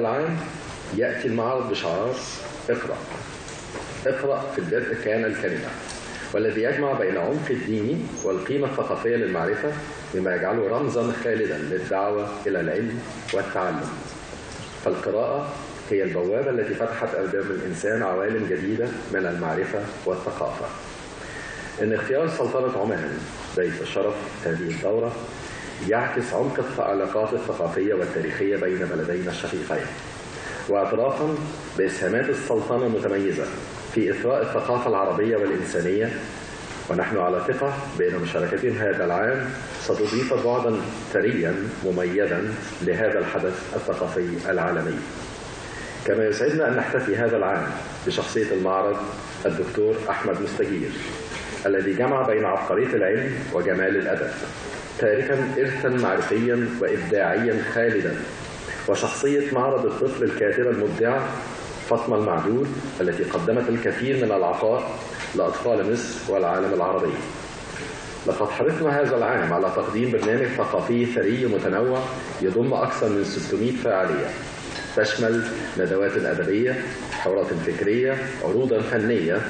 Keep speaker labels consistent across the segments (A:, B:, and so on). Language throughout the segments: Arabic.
A: العام يأتي المعرض بشعار اقرأ. اقرأ في البدء كان الكلمة، والذي يجمع بين عمق الديني والقيمة الثقافية للمعرفة، بما يجعله رمزا خالدا للدعوة إلى العلم والتعلم. فالقراءة هي البوابة التي فتحت أبواب الإنسان عوالم جديدة من المعرفة والثقافة. إن اختيار سلطنة عمان ضيف الشرف هذه الدورة يعكس عمق العلاقات الثقافية والتاريخية بين بلدينا الشقيقين، واعترافا بإسهامات السلطنة المتميزة في إثراء الثقافة العربية والإنسانية. ونحن على ثقة بأن مشاركتهم هذا العام ستضيف بعدا ثريا مميزا لهذا الحدث الثقافي العالمي. كما يسعدنا أن نحتفي هذا العام بشخصية المعرض الدكتور أحمد مستجير، الذي جمع بين عبقرية العلم وجمال الأدب، تاركا إرثا معرفيا وإبداعيا خالدا، وشخصية معرض الطفل الكاتبة المبدعة فاطمة المعدود، التي قدمت الكثير من العطاء لأطفال مصر والعالم العربي. لقد حرصنا هذا العام على تقديم برنامج ثقافي ثري متنوع يضم أكثر من 600 فعالية، تشمل ندوات أدبية، حوارات فكرية، عروضا فنية،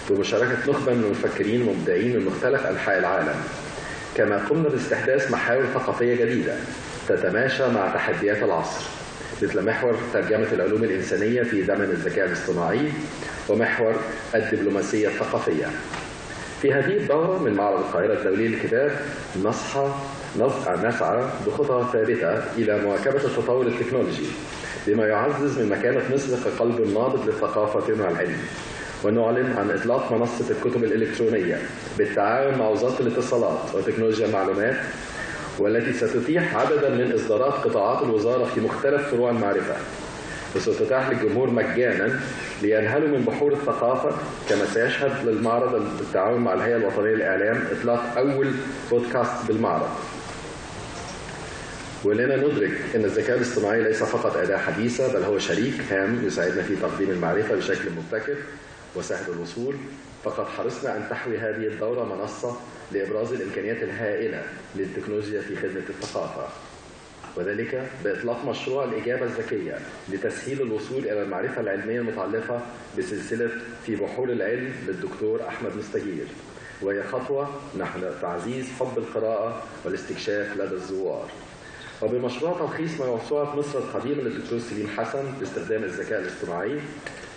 A: بمشاركة نخبة من المفكرين والمبدعين من مختلف أنحاء العالم. كما قمنا باستحداث محاور ثقافية جديدة تتماشى مع تحديات العصر، مثل محور ترجمة العلوم الإنسانية في زمن الذكاء الاصطناعي، ومحور الدبلوماسية الثقافية. في هذه الدورة من معرض القاهرة الدولي للكتاب نسعى بخطى ثابتة إلى مواكبة التطور التكنولوجي، بما يعزز من مكانة مصر كقلب نابض للثقافة والعلم. ونعلن عن إطلاق منصة الكتب الإلكترونية بالتعاون مع وزارة الاتصالات وتكنولوجيا المعلومات، والتي ستتيح عددا من إصدارات قطاعات الوزارة في مختلف فروع المعرفة، وستتاح للجمهور مجانا لينهلوا من بحور الثقافة. كما سيشهد للمعرض بالتعاون مع الهيئة الوطنية للإعلام إطلاق أول بودكاست بالمعرض. ولنا ندرك أن الذكاء الاصطناعي ليس فقط أداة حديثة، بل هو شريك هام يساعدنا في تقديم المعرفة بشكل مبتكر وسهل الوصول. فقد حرصنا أن تحوي هذه الدورة منصة لإبراز الإمكانيات الهائلة للتكنولوجيا في خدمة الثقافة، وذلك بإطلاق مشروع الإجابة الذكية لتسهيل الوصول إلى المعرفة العلمية المتعلقة بسلسلة في بحور العلم للدكتور أحمد مستجير، وهي خطوة نحو تعزيز حب القراءة والاستكشاف لدى الزوار. وبمشروع تلخيص موسوعة مصر القديمة للدكتور سليم حسن باستخدام الذكاء الاصطناعي،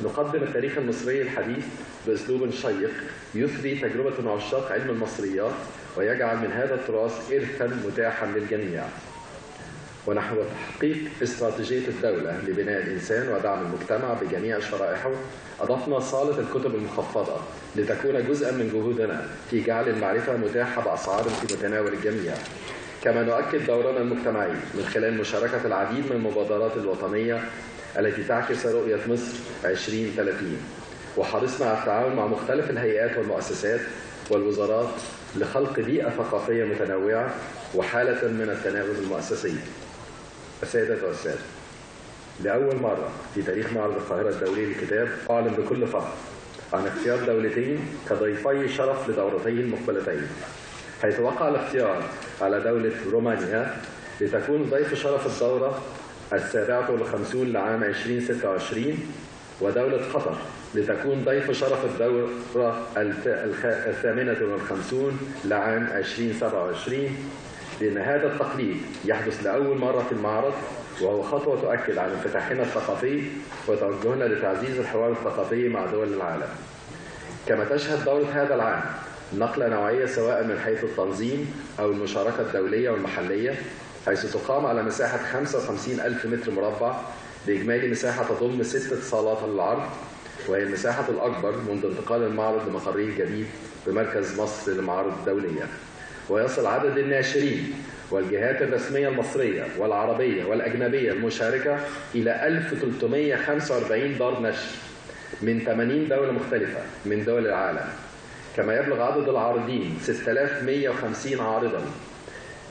A: نقدم التاريخ المصري الحديث بأسلوب شيق يثري تجربة عشاق علم المصريات، ويجعل من هذا التراث إرثا متاحا للجميع. ونحو تحقيق استراتيجية الدولة لبناء الإنسان ودعم المجتمع بجميع شرائحه، أضفنا صالة الكتب المخفضة لتكون جزءا من جهودنا في جعل المعرفة متاحة بأسعار في متناول الجميع. كما نؤكد دورنا المجتمعي من خلال مشاركة العديد من المبادرات الوطنية التي تعكس رؤية مصر 2030، وحرصنا على التعاون مع مختلف الهيئات والمؤسسات والوزارات لخلق بيئة ثقافية متنوعة وحالة من التناغم المؤسسي. السيدات والسادة، لأول مرة في تاريخ معرض القاهرة الدولي للكتاب أعلن بكل فخر عن اختيار دولتين كضيفي شرف لدورتين المقبلتين، حيث وقع الاختيار على دولة رومانيا لتكون ضيف شرف الدورة 57 لعام 2026، ودولة قطر لتكون ضيف شرف الدورة 58 لعام 2027، لأن هذا التقليد يحدث لأول مرة في المعرض، وهو خطوة تؤكد على انفتاحنا الثقافي وتوجهنا لتعزيز الحوار الثقافي مع دول العالم. كما تشهد دورة هذا العام نقلة نوعية سواء من حيث التنظيم أو المشاركة الدولية والمحلية، حيث تقام على مساحة 55,000 متر مربع بإجمالي مساحة تضم 6 صالات للعرض، وهي المساحة الأكبر منذ انتقال المعرض لمقره الجديد بمركز مصر للمعارض الدولية. ويصل عدد الناشرين والجهات الرسمية المصرية والعربية والأجنبية المشاركة إلى 1345 دار نشر من 80 دولة مختلفة من دول العالم. كما يبلغ عدد العارضين 6150 عارضا.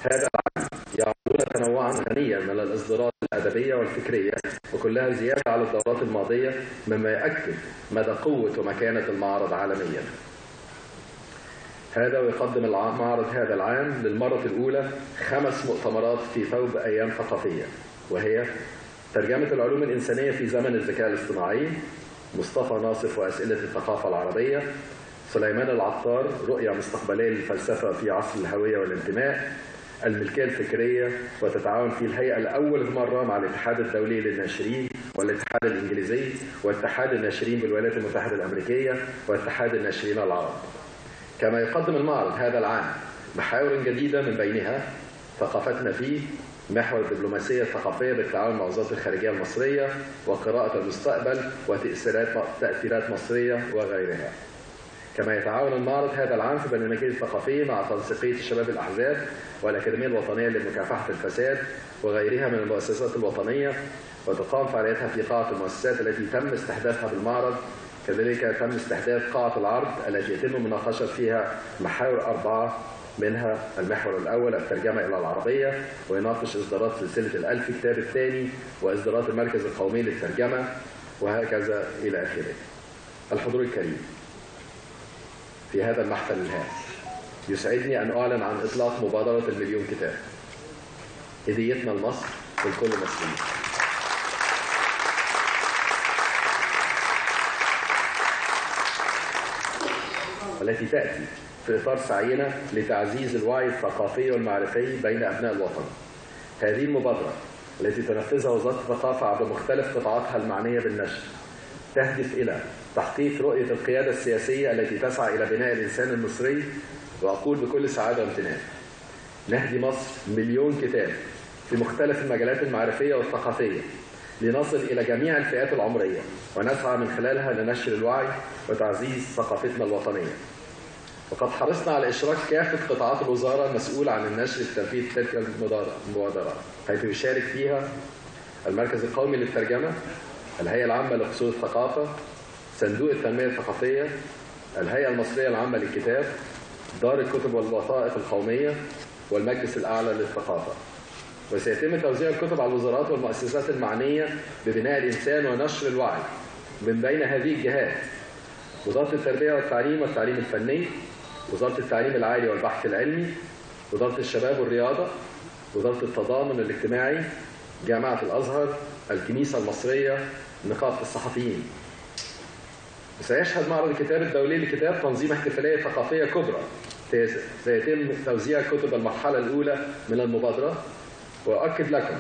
A: هذا العام يعرضون تنوعا غنيا من الإصدارات الأدبية والفكرية، وكلها زيادة على الدورات الماضية، مما يؤكد مدى قوة ومكانة المعرض عالميا. هذا ويقدم المعرض هذا العام للمرة الأولى 5 مؤتمرات في ثوب أيام ثقافية، وهي ترجمة العلوم الإنسانية في زمن الذكاء الاصطناعي، مصطفى ناصف وأسئلة الثقافة العربية، سليمان العطار رؤية مستقبلية للفلسفة في عصر الهوية والانتماء، الملكية الفكرية وتتعاون في الهيئة لأول مرة مع الاتحاد الدولي للناشرين والاتحاد الإنجليزي واتحاد الناشرين بالولايات المتحدة الأمريكية واتحاد الناشرين العرب. كما يقدم المعرض هذا العام محاور جديدة من بينها ثقافتنا فيه، محور الدبلوماسية الثقافية بالتعاون مع وزارة الخارجية المصرية وقراءة المستقبل وتأثيرات مصرية وغيرها. كما يتعاون المعرض هذا العام في برنامجه الثقافي مع تنسيقية الشباب الأحزاب والأكاديمية الوطنية لمكافحة الفساد وغيرها من المؤسسات الوطنية، وتقام فعالياتها في قاعة المؤسسات التي تم استحداثها بالمعرض. كذلك تم استحداث قاعة العرض التي يتم مناقشة فيها محاور 4، منها المحور الأول الترجمة إلى العربية، ويناقش إصدارات سلسلة ال1000 كتاب الثاني وإصدارات المركز القومي للترجمة وهكذا إلى آخره. الحضور الكريم، في هذا المحفل الهام يسعدني أن أعلن عن إطلاق مبادرة المليون كتاب، هديتنا لمصر ولكل مصري، والتي تأتي في إطار سعينا لتعزيز الوعي الثقافي والمعرفي بين أبناء الوطن. هذه المبادرة التي تنفذها وزارة الثقافة عبر مختلف قطاعاتها المعنية بالنشر تهدف إلى تحقيق رؤية القيادة السياسية التي تسعى إلى بناء الإنسان المصري، وأقول بكل سعادة وامتنان: نهدي مصر مليون كتاب في مختلف المجالات المعرفية والثقافية لنصل إلى جميع الفئات العمرية، ونسعى من خلالها لنشر الوعي وتعزيز ثقافتنا الوطنية. وقد حرصنا على إشراك كافة قطاعات الوزارة المسؤولة عن النشر في تنفيذ تلك المبادرات، حيث يشارك فيها المركز القومي للترجمة، الهيئة العامة لأصول الثقافة، صندوق التنمية الثقافية، الهيئة المصرية العامة للكتاب، دار الكتب والوثائق القومية، والمجلس الأعلى للثقافة. وسيتم توزيع الكتب على الوزارات والمؤسسات المعنية ببناء الإنسان ونشر الوعي. من بين هذه الجهات وزارة التربية والتعليم والتعليم الفني، وزارة التعليم العالي والبحث العلمي، وزارة الشباب والرياضة، وزارة التضامن الاجتماعي، جامعة الأزهر، الكنيسة المصرية، نقابة الصحفيين. وسيشهد معرض الكتاب الدولي للكتاب تنظيم احتفالية ثقافية كبرى سيتم توزيع كتب المرحلة الأولى من المبادرة. وأؤكد لكم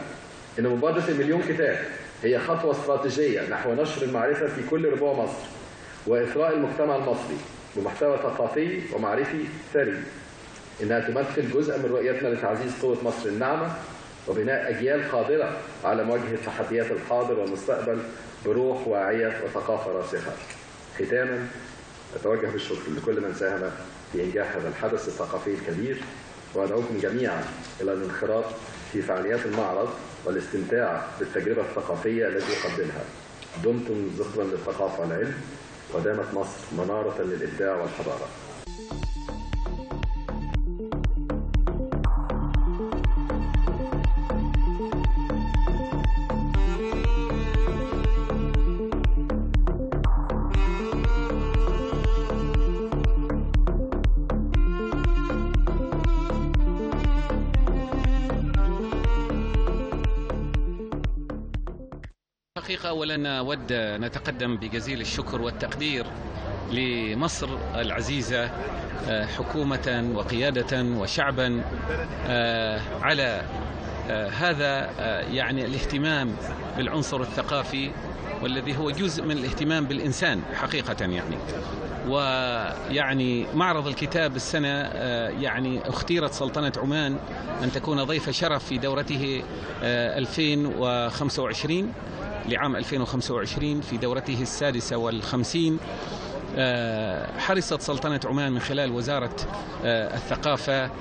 A: أن مبادرة المليون كتاب هي خطوة استراتيجية نحو نشر المعرفة في كل ربوع مصر وإثراء المجتمع المصري بمحتوى ثقافي ومعرفي ثري. إنها تمثل جزء من رؤيتنا لتعزيز قوة مصر الناعمة وبناء أجيال قادرة على مواجهة تحديات الحاضر والمستقبل بروح واعية وثقافة راسخة. ختاما، أتوجه بالشكر لكل من ساهم في إنجاح هذا الحدث الثقافي الكبير، وأدعوكم جميعا إلى الانخراط في فعاليات المعرض والاستمتاع بالتجربة الثقافية التي يقدمها. دمتم ذخرا للثقافة والعلم، ودامت مصر منارة للإبداع والحضارة.
B: حقيقة أولا نود نتقدم بجزيل الشكر والتقدير لمصر العزيزة حكومة وقيادة وشعبا على هذا يعني الاهتمام بالعنصر الثقافي، والذي هو جزء من الاهتمام بالإنسان حقيقة. ويعني معرض الكتاب السنة يعني اختيرت سلطنة عمان أن تكون ضيف شرف في دورته 2025 لعام 2025 في دورته 56. حرصت سلطنة عمان من خلال وزارة الثقافة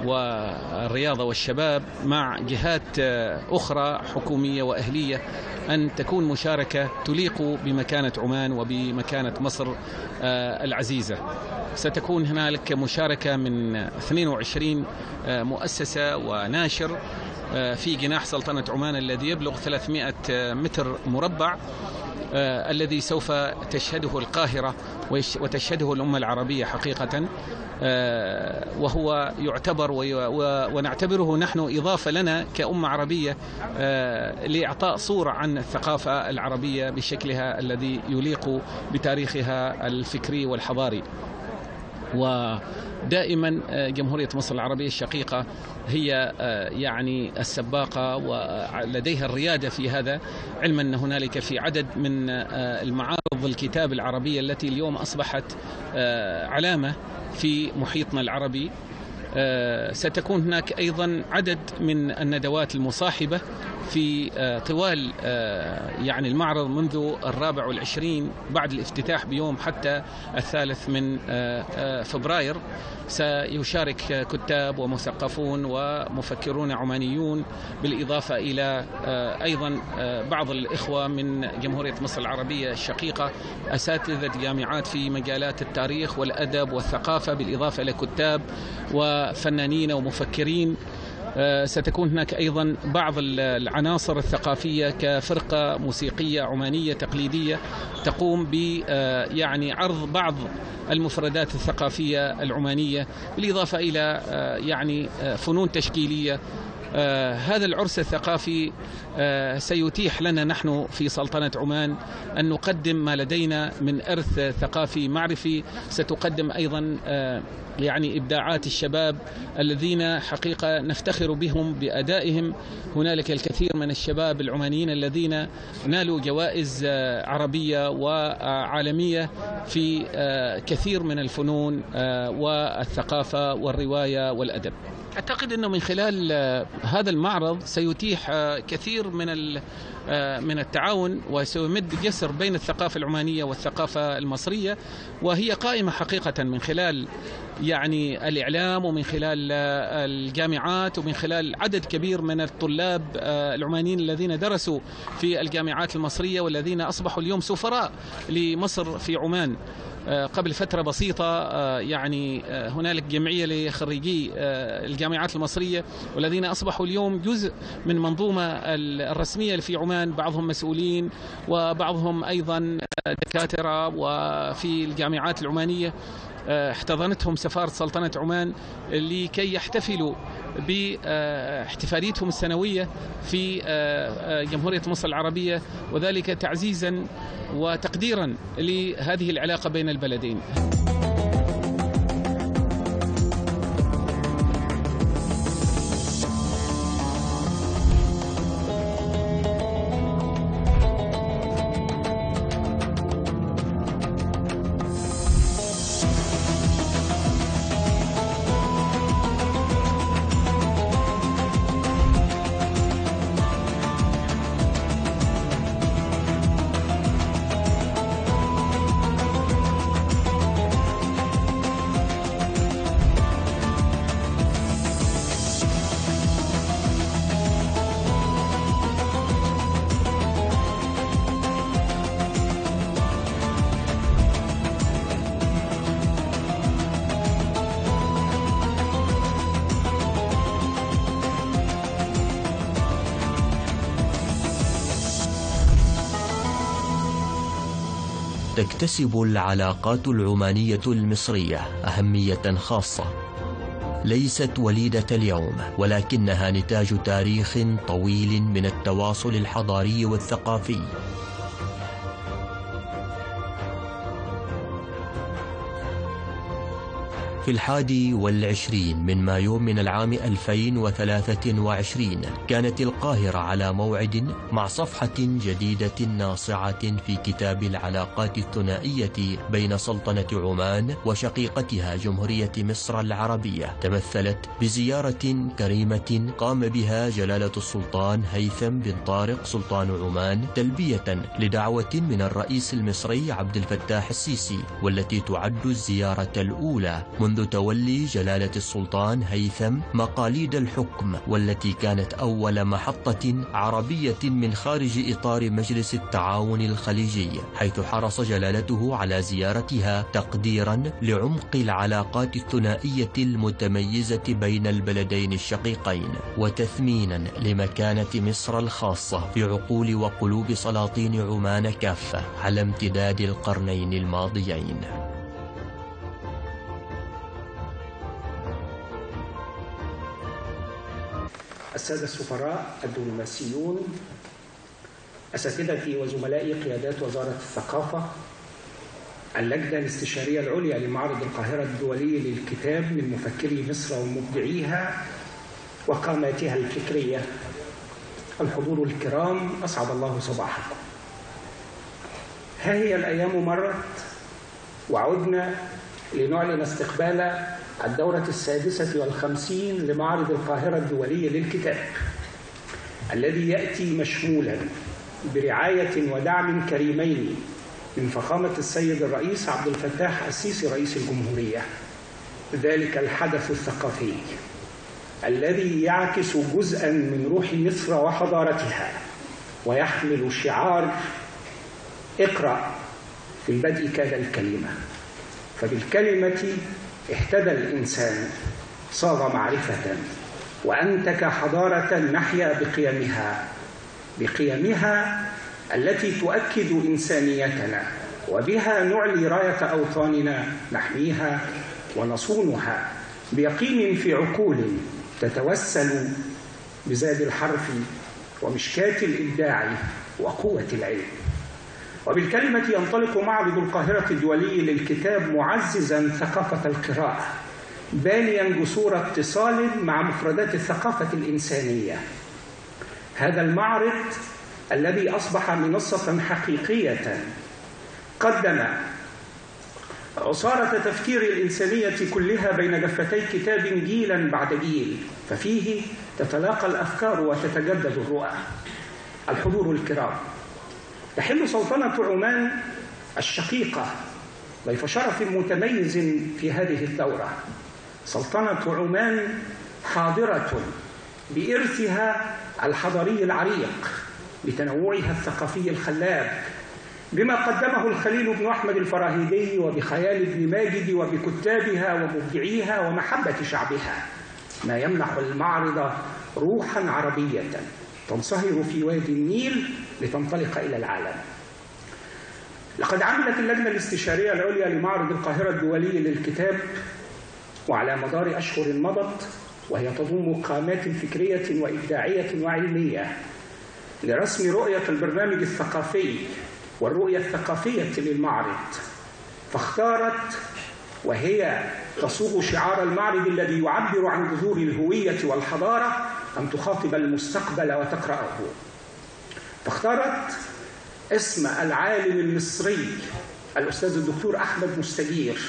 B: والرياضة والشباب مع جهات أخرى حكومية وأهلية أن تكون مشاركة تليق بمكانة عمان وبمكانة مصر العزيزة. ستكون هنالك مشاركة من 22 مؤسسة وناشر في جناح سلطنة عمان الذي يبلغ 300 متر مربع، الذي سوف تشهده القاهرة وتشهده الأمة العربية حقيقة، وهو يعتبر ونعتبره نحن إضافة لنا كأمة عربية لإعطاء صورة عن الثقافة العربية بشكلها الذي يليق بتاريخها الفكري والحضاري. ودائما جمهورية مصر العربية الشقيقة هي يعني السباقة ولديها الريادة في هذا، علما أن هنالك في عدد من المعارض الكتاب العربية التي اليوم أصبحت علامة في محيطنا العربي. ستكون هناك أيضا عدد من الندوات المصاحبة في طوال يعني المعرض منذ 24 بعد الافتتاح بيوم حتى 3 من فبراير. سيشارك كتاب ومثقفون ومفكرون عمانيون، بالإضافة إلى أيضا بعض الإخوة من جمهورية مصر العربية الشقيقة، أساتذة جامعات في مجالات التاريخ والأدب والثقافة، بالإضافة إلى كتاب وفنانين ومفكرين. ستكون هناك أيضا بعض العناصر الثقافية كفرقة موسيقية عمانية تقليدية تقوم ب يعني عرض بعض المفردات الثقافية العمانية، بالإضافة إلى يعني فنون تشكيلية. هذا العرس الثقافي سيتيح لنا نحن في سلطنة عمان أن نقدم ما لدينا من إرث ثقافي معرفي. ستقدم أيضا يعني إبداعات الشباب الذين حقيقة نفتخر بهم بأدائهم. هنالك الكثير من الشباب العمانيين الذين نالوا جوائز عربية وعالمية في كثير من الفنون والثقافة والرواية والأدب. أعتقد أنه من خلال هذا المعرض سيتيح كثير من التعاون، وسيمد جسر بين الثقافة العمانية والثقافة المصرية، وهي قائمة حقيقة من خلال يعني الإعلام ومن خلال الجامعات ومن خلال عدد كبير من الطلاب العمانيين الذين درسوا في الجامعات المصرية والذين أصبحوا اليوم سفراء لمصر في عمان. قبل فترة بسيطة يعني هنالك جمعية لخريجي الجامعات المصرية والذين أصبحوا اليوم جزء من منظومة الرسمية اللي في عمان، بعضهم مسؤولين وبعضهم أيضا دكاترة، وفي الجامعات العمانية احتضنتهم سفارة سلطنة عمان لكي يحتفلوا باحتفاليتهم السنوية في جمهورية مصر العربية، وذلك تعزيزا وتقديرا لهذه العلاقة بين البلدين.
C: تكتسب العلاقات العمانية المصرية أهمية خاصة، ليست وليدة اليوم، ولكنها نتاج تاريخ طويل من التواصل الحضاري والثقافي. في 21 من مايو من العام 2023 كانت القاهرة على موعد مع صفحة جديدة ناصعة في كتاب العلاقات الثنائية بين سلطنة عمان وشقيقتها جمهورية مصر العربية، تمثلت بزيارة كريمة قام بها جلالة السلطان هيثم بن طارق سلطان عمان تلبية لدعوة من الرئيس المصري عبد الفتاح السيسي، والتي تعد الزيارة الأولى منذ منذ تولي جلالة السلطان هيثم مقاليد الحكم، والتي كانت أول محطة عربية من خارج إطار مجلس التعاون الخليجي، حيث حرص جلالته على زيارتها تقديرا لعمق العلاقات الثنائية المتميزة بين البلدين الشقيقين، وتثمينا لمكانة مصر الخاصة في عقول وقلوب سلاطين عمان كافة على امتداد القرنين الماضيين.
D: السادة السفراء الدبلوماسيون، أساتذتي وزملائي قيادات وزارة الثقافة، اللجنة الاستشارية العليا لمعرض القاهرة الدولي للكتاب من مفكري مصر ومبدعيها وقاماتها الفكرية، الحضور الكرام، أسعد الله صباحكم. ها هي الأيام مرت وعدنا لنعلن استقبال الدورة 56 لمعرض القاهرة الدولي للكتاب، الذي يأتي مشمولا برعاية ودعم كريمين من فخامة السيد الرئيس عبد الفتاح السيسي رئيس الجمهورية. ذلك الحدث الثقافي الذي يعكس جزءا من روح مصر وحضارتها، ويحمل شعار اقرأ في البدء كاد الكلمة، فبالكلمة اهتدى الإنسان، صاغ معرفة، وأنتج حضارة نحيا بقيمها التي تؤكد إنسانيتنا، وبها نعلي راية أوطاننا، نحميها ونصونها بيقين في عقول تتوسل بزاد الحرف ومشكاة الإبداع وقوة العلم. وبالكلمة ينطلق معرض القاهرة الدولي للكتاب معززا ثقافة القراءة، بانيا جسور اتصال مع مفردات الثقافة الإنسانية. هذا المعرض الذي أصبح منصة حقيقية قدم عصارة تفكير الإنسانية كلها بين جفتي كتاب جيلا بعد جيل، ففيه تتلاقى الأفكار وتتجدد الرؤى. الحضور الكرام، تحل سلطنة عمان الشقيقة ضيف شرف متميز في هذه الدورة. سلطنة عمان حاضرة بإرثها الحضاري العريق، بتنوعها الثقافي الخلاب، بما قدمه الخليل بن أحمد الفراهيدي، وبخيال ابن ماجد، وبكتابها ومبدعيها ومحبة شعبها، ما يمنح المعرض روحا عربية تنصهر في وادي النيل لتنطلق إلى العالم. لقد عملت اللجنة الاستشارية العليا لمعرض القاهرة الدولي للكتاب وعلى مدار أشهر مضت، وهي تضم قامات فكرية وإبداعية وعلمية لرسم رؤية البرنامج الثقافي والرؤية الثقافية للمعرض، فاختارت وهي تصوغ شعار المعرض الذي يعبر عن جذور الهوية والحضارة أن تخاطب المستقبل وتقرأه. فاختارت اسم العالم المصري الأستاذ الدكتور أحمد مستجير،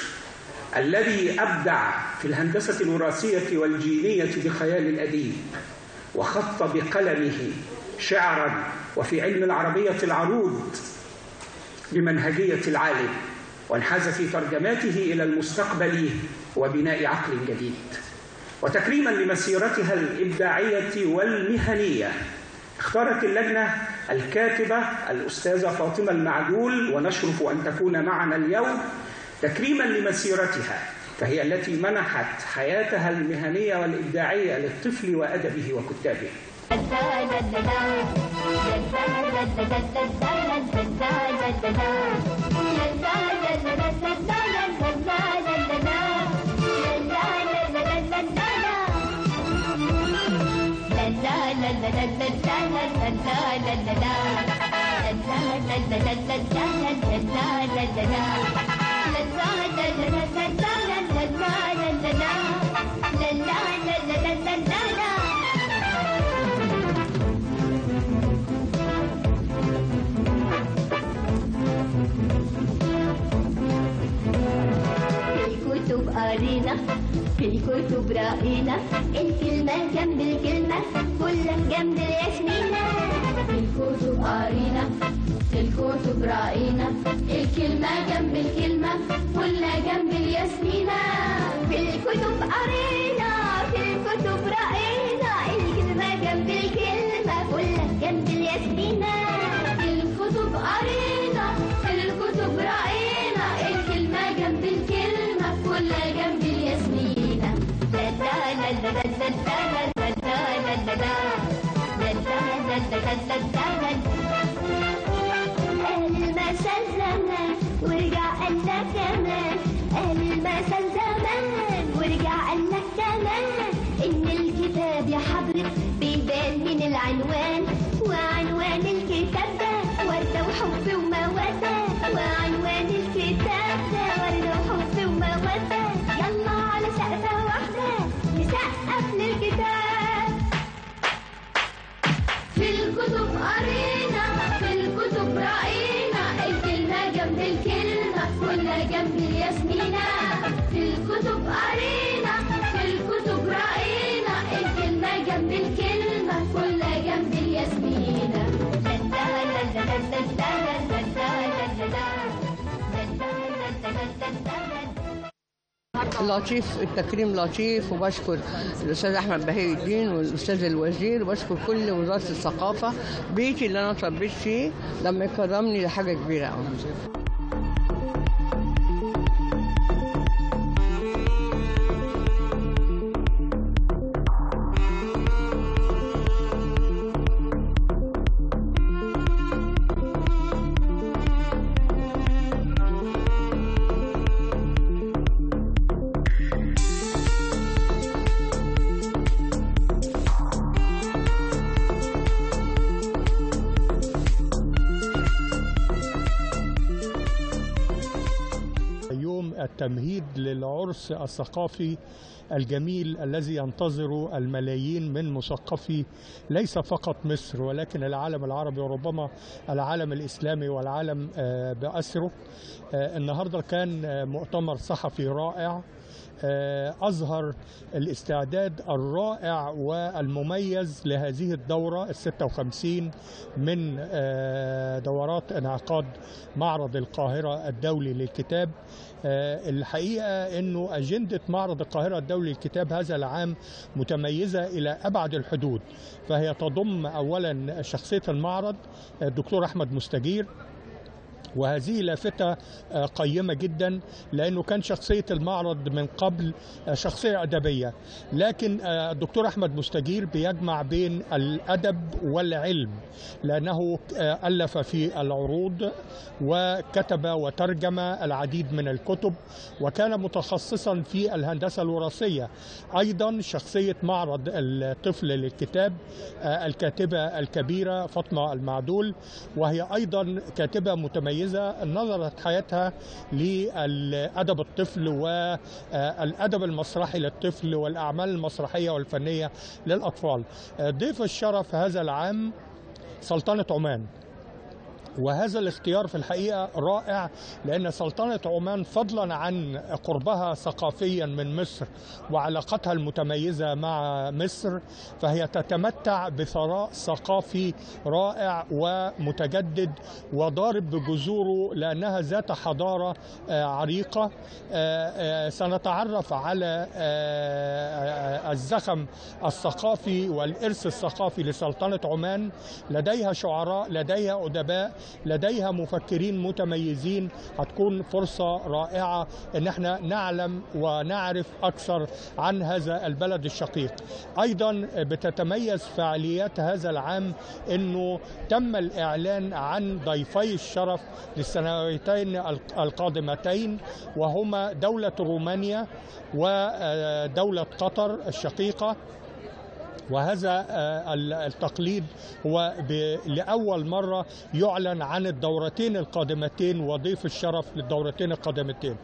D: الذي أبدع في الهندسة الوراثية والجينية بخيال الأديب، وخط بقلمه شعرا وفي علم العربية العروض بمنهجية العالم، وانحاز في ترجماته إلى المستقبل وبناء عقل جديد. وتكريما لمسيرتها الإبداعية والمهنية، اختارت اللجنة الكاتبة الأستاذة فاطمة المعدول، ونشرف أن تكون معنا اليوم تكريما لمسيرتها، فهي التي منحت حياتها المهنية والإبداعية للطفل وأدبه وكتابه.
E: في الكتب رأينا الكلمة جنب الكلمة كلها جنب الياسمينة. في الكتب قرينا في الكتب رأينا الكلمة جنب الكلمة كلها جنب الياسمينة. في الكتب قرينا في الكتب رأينا الكلمة جنب الكلمة كلها جنب الياسمينة في الكتب قرينا في الكتب رأينا الكلمة جنب الكلمة كلها جنب الياسمينة المثل زمان ورجع قال لك كمان المثل زمان ورجع قال لك كمان إن الكتاب يا حضرة بيبان من العنوان وعنوان الكتاب ده وردة وحب ومودة وعنوان الكتاب ده وردة وحب ومودة يلا على سقفة واحدة نسقف للكتاب في الكتب قرينا في الكتب رأينا الكلمة جنب الكلمة كلها جنب الياسمينة في الكتب قرينا في الكتب رأينا الكلمة جنب الكلمة كلها جنب الياسمينة
F: لطيف، التكريم لطيف، وبشكر الأستاذ أحمد بهي الدين والأستاذ الوزير وبشكر كل وزارة الثقافة، بيتي اللي أنا تربيت فيه لما يكرمني لحاجة كبيرة أوي.
G: التمهيد للعرس الثقافي الجميل الذي ينتظر الملايين من مثقفي ليس فقط مصر ولكن العالم العربي وربما العالم الإسلامي والعالم بأسره. النهاردة كان مؤتمر صحفي رائع أظهر الاستعداد الرائع والمميز لهذه الدورة ال56 من دورات انعقاد معرض القاهرة الدولي للكتاب. الحقيقة أنه أجندة معرض القاهرة الدولي للكتاب هذا العام متميزة إلى أبعد الحدود، فهي تضم أولا شخصية المعرض الدكتور أحمد مستجير، وهذه لافتة قيمة جدا لأنه كان شخصية المعرض من قبل شخصية أدبية، لكن الدكتور أحمد مستجير بيجمع بين الأدب والعلم لأنه ألف في العروض وكتب وترجم العديد من الكتب وكان متخصصا في الهندسة الوراثية. أيضا شخصية معرض الطفل للكتاب الكاتبة الكبيرة فاطمة المعدول، وهي أيضا كاتبة متميزة نظرت حياتها للأدب الطفل والأدب المسرحي للطفل والأعمال المسرحية والفنية للأطفال. ضيف الشرف هذا العام سلطنة عمان، وهذا الاختيار في الحقيقة رائع لأن سلطنة عمان فضلا عن قربها ثقافيا من مصر وعلاقتها المتميزة مع مصر فهي تتمتع بثراء ثقافي رائع ومتجدد وضارب بجذوره لأنها ذات حضارة عريقة. سنتعرف على الزخم الثقافي والإرث الثقافي لسلطنة عمان. لديها شعراء، لديها أدباء، لديها مفكرين متميزين. هتكون فرصة رائعة ان احنا نعلم ونعرف اكثر عن هذا البلد الشقيق. ايضا بتتميز فعاليات هذا العام انه تم الاعلان عن ضيفي الشرف للسنواتين القادمتين وهما دولة رومانيا ودولة قطر الشقيقة، وهذا التقليد هو لأول مرة يعلن عن الدورتين القادمتين وضيف الشرف للدورتين القادمتين.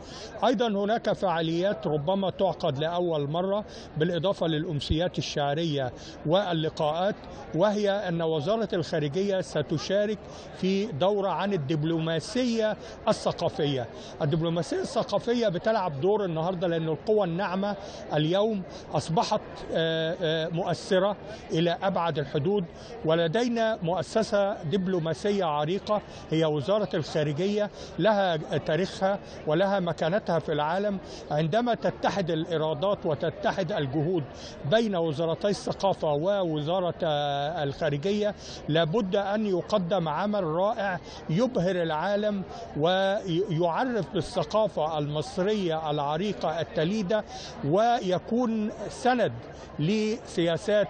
G: أيضا هناك فعاليات ربما تعقد لأول مرة بالإضافة للأمسيات الشعرية واللقاءات، وهي أن وزارة الخارجية ستشارك في دورة عن الدبلوماسية الثقافية. الدبلوماسية الثقافية بتلعب دور النهاردة لأن القوى الناعمة اليوم أصبحت مؤسسة مؤثرة إلى أبعد الحدود. ولدينا مؤسسة دبلوماسية عريقة هي وزارة الخارجية، لها تاريخها ولها مكانتها في العالم. عندما تتحد الإرادات وتتحد الجهود بين وزارتي الثقافة ووزارة الخارجية، لابد أن يقدم عمل رائع يبهر العالم ويعرف بالثقافة المصرية العريقة التليدة، ويكون سند لسياسات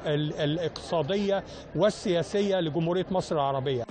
G: الاقتصادية والسياسية لجمهورية مصر العربية.